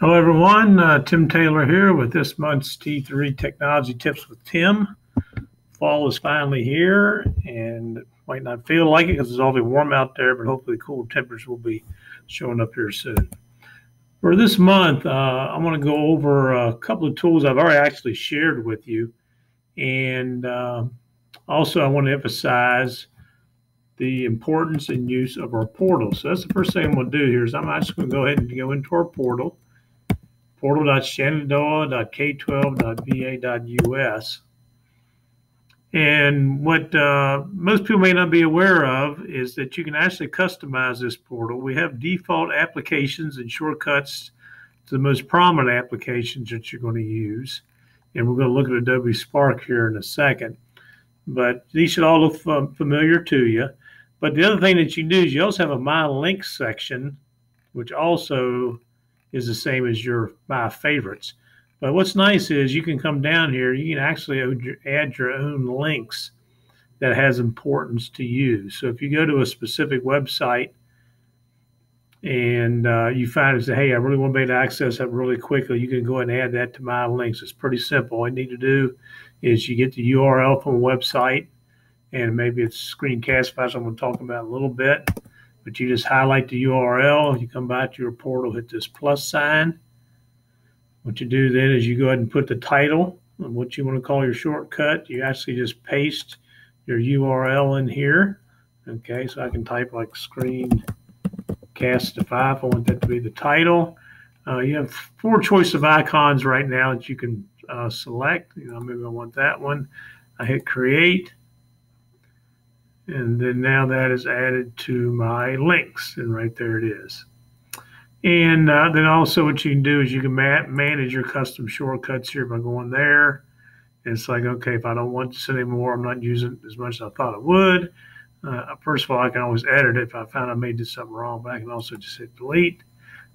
Hello, everyone. Tim Taylor here with this month's T3 Technology Tips with Tim. Fall is finally here, and it might not feel like it because it's awfully warm out there, but hopefully cool temperatures will be showing up here soon. For this month, I want to go over a couple of tools I've already actually shared with you, and also I want to emphasize the importance and use of our portal. So that's the first thing I'm going to do here is I'm just going to go ahead and go into our portal. Portal.shenandoah.k12.va.us. And what most people may not be aware of is that you can actually customize this portal. We have default applications and shortcuts to the most prominent applications that you're going to use. And we're going to look at Adobe Spark here in a second. But these should all look familiar to you. But the other thing that you do is you also have a My Links section, which also is the same as your My Favorites. But what's nice is you can come down here, you can actually add your own links that has importance to you. So if you go to a specific website and you find and say, hey, I really want to be able to access that really quickly, you can go ahead and add that to My Links. It's pretty simple. All you need to do is you get the URL from a website, and maybe it's screencast, I'm going to talk about in a little bit. But you just highlight the URL, you come back to your portal, hit this plus sign. What you do then is you go ahead and put the title and what you want to call your shortcut. You actually just paste your URL in here. Okay, so I can type like screencastify if I want that to be the title. You have 4 choice of icons right now that you can select. Maybe I want that one. I hit create. And then now that is added to my links, and right there it is. And then also what you can do is you can manage your custom shortcuts here by going there. And it's like, okay, if I don't want this anymore, I'm not using it as much as I thought I would. First of all, I can always edit it if I found I made something wrong, but I can also just hit delete.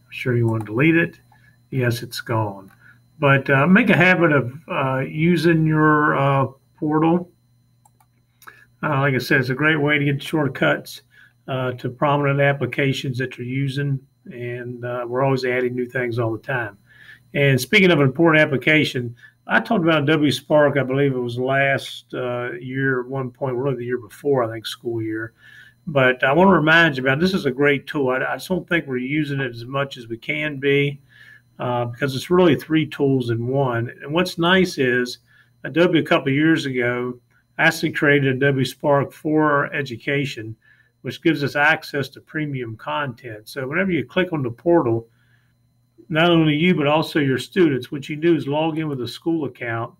I'm sure you want to delete it. Yes, it's gone. But make a habit of using your portal. Like I said, it's a great way to get shortcuts to prominent applications that you're using, and we're always adding new things all the time. And speaking of an important application, I talked about Adobe Spark, I believe it was last year at one point, really the year before, I think, school year. But I want to remind you about this is a great tool. I just don't think we're using it as much as we can be because it's really 3 tools in one. And what's nice is Adobe a couple of years ago actually created Adobe Spark for Education, which gives us access to premium content. So whenever you click on the portal, not only you, but also your students, what you do is log in with a school account.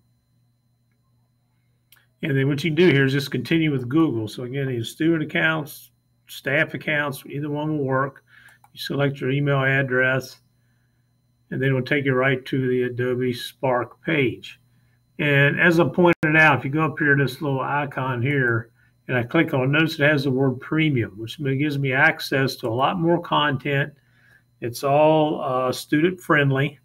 And then what you can do here is just continue with Google. So again, these student accounts, staff accounts, either one will work. You select your email address, and then it will take you right to the Adobe Spark page. And as I pointed out, if you go up here, this little icon here, and I click on it, notice it has the word premium, which gives me access to a lot more content. It's all student friendly.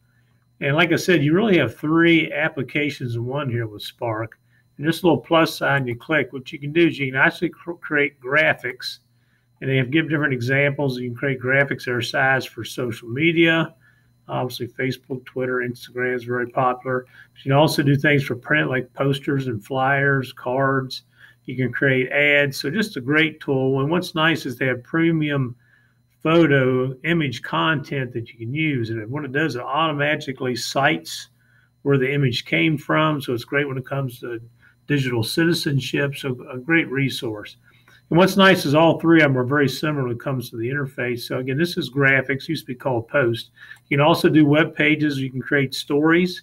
And like I said, you really have 3 applications in one here with Spark. And this little plus sign you click, what you can do is you can actually create graphics. And they give different examples. You can create graphics that are sized for social media. Obviously, Facebook, Twitter, Instagram is very popular. You can also do things for print like posters and flyers, cards. You can create ads. So just a great tool. And what's nice is they have premium photo image content that you can use. And what it does, it automatically cites where the image came from. So it's great when it comes to digital citizenship. So a great resource. And what's nice is all 3 of them are very similar when it comes to the interface. So again, this is graphics, used to be called post. You can also do web pages. You can create stories.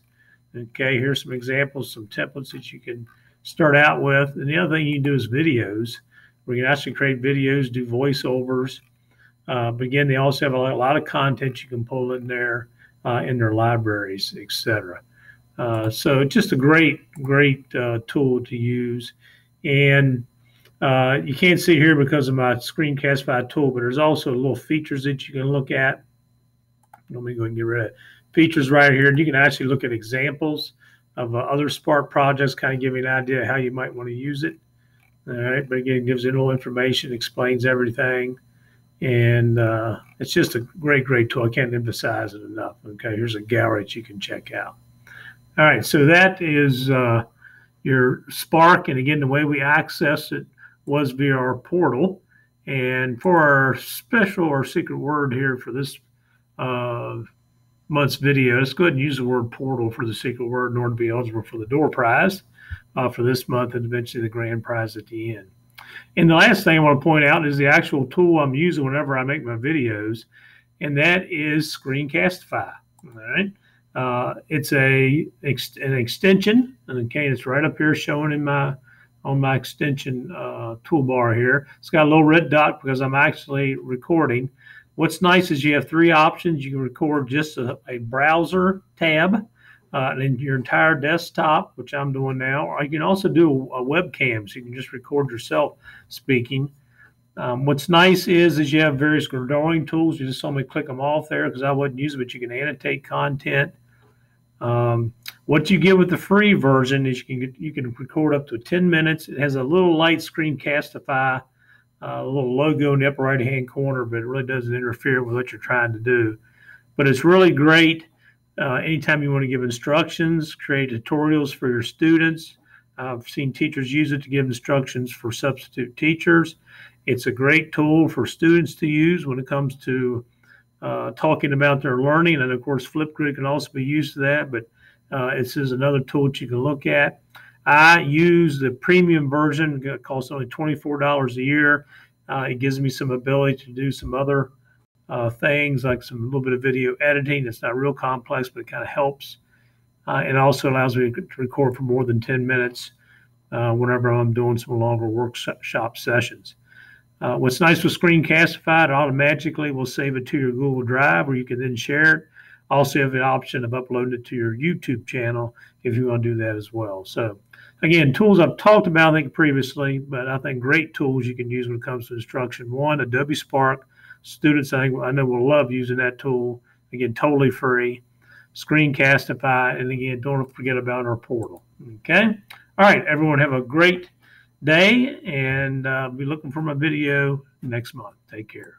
Okay, here's some examples, some templates that you can start out with. And the other thing you can do is videos, where you can actually create videos, do voiceovers. But again, they also have a lot of content you can pull in their libraries, etc. So just a great tool to use. And you can't see here because of my screencastify tool, but there's also little features that you can look at. Let me go and get rid of features right here. And you can actually look at examples of other Spark projects, kind of give you an idea of how you might want to use it. All right, but again, it gives you a little information, explains everything. And it's just a great tool. I can't emphasize it enough. Okay, here's a gallery that you can check out. All right, so that is your Spark. And again, the way we accessed it was via our portal. And for our special or secret word here for this month's video, let's go ahead and use the word portal for the secret word in order to be eligible for the door prize for this month and eventually the grand prize at the end. And the last thing I want to point out is the actual tool I'm using whenever I make my videos, and that is Screencastify. All right. It's an extension, and again, it's right up here showing in on my extension toolbar here. It's got a little red dot because I'm actually recording. What's nice is you have three options. You can record just a browser tab and your entire desktop, which I'm doing now. Or you can also do a webcam, so you can just record yourself speaking. What's nice is you have various drawing tools. You just saw me click them off there because I wouldn't use it, but you can annotate content. What you get with the free version is you can record up to 10 minutes. It has a little light Screencastify, a little logo in the upper right-hand corner, but it really doesn't interfere with what you're trying to do. But it's really great anytime you want to give instructions, create tutorials for your students. I've seen teachers use it to give instructions for substitute teachers. It's a great tool for students to use when it comes to talking about their learning. And of course, Flipgrid can also be used to that, but this is another tool that you can look at. I use the premium version. It costs only $24 a year. It gives me some ability to do some other things like a little bit of video editing. It's not real complex, but it kind of helps. It also allows me to record for more than 10 minutes whenever I'm doing some longer workshop sessions. What's nice with Screencastify, it automatically will save it to your Google Drive where you can then share it. Also have the option of uploading it to your YouTube channel if you want to do that as well. So again, tools I've talked about, I think, previously, but I think great tools you can use when it comes to instruction. One, Adobe Spark. Students, I know will love using that tool. Again, totally free. Screencastify, and again, don't forget about our portal. Okay? All right, everyone have a great day, and be looking for my video next month. Take care.